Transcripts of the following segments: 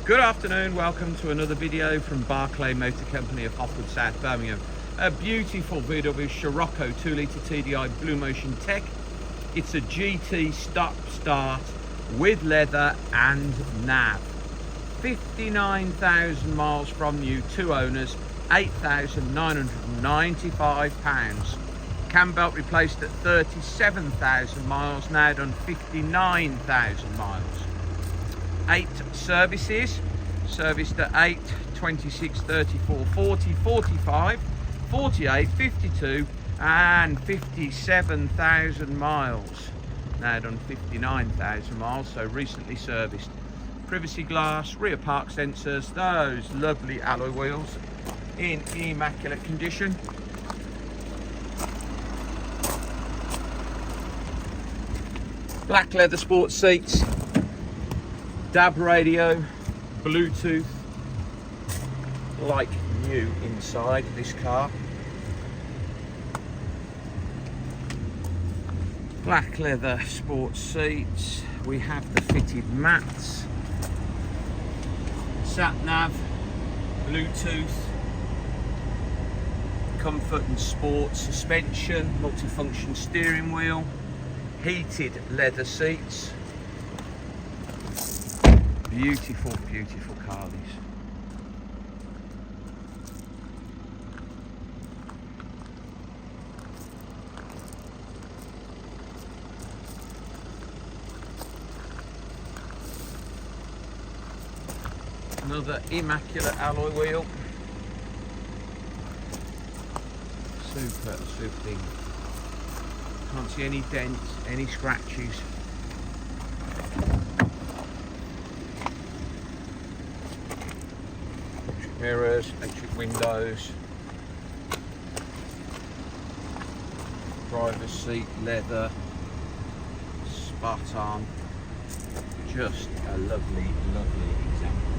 Good afternoon, welcome to another video from Barclay Motor Company of Hoffwood, South Birmingham. A beautiful VW Scirocco 2-litre TDI BlueMotion Tech. It's a GT stop-start with leather and nav. 59,000 miles from new, two owners, £8,995. Cam belt replaced at 37,000 miles, now done 59,000 miles. 8 services, serviced at 8, 26, 34, 40, 45, 48, 52 and 57,000 miles. Now done 59,000 miles, so recently serviced. Privacy glass, rear park sensors, those lovely alloy wheels in immaculate condition. Black leather sports seats, DAB radio, Bluetooth, like new inside this car. Black leather sports seats. We have the fitted mats, sat nav, Bluetooth, comfort and sport suspension, multifunction steering wheel, heated leather seats. Beautiful, beautiful car these. Another immaculate alloy wheel. Super thing. Can't see any dents, any scratches. Mirrors, electric windows, driver's seat, leather, spot on. Just a lovely, lovely example.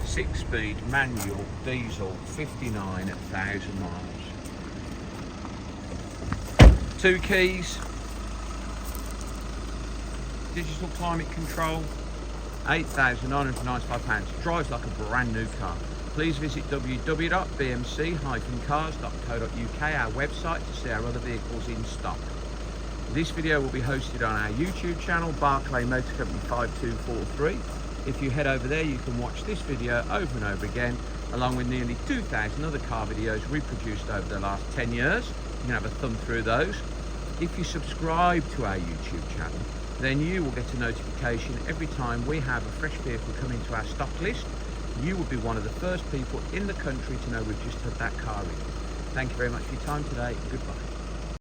Six-speed manual diesel, 59,000 miles. 2 keys. Digital climate control, £8,995. Drives like a brand new car. Please visit www.bmc-cars.co.uk, our website, to see our other vehicles in stock. This video will be hosted on our YouTube channel, Barclay Motor Company 5243. If you head over there, you can watch this video over and over again, along with nearly 2,000 other car videos reproduced over the last 10 years. You can have a thumb through those. If you subscribe to our YouTube channel, then you will get a notification every time we have a fresh vehicle come into our stock list. You will be one of the first people in the country to know we've just had that car in. Thank you very much for your time today. Goodbye.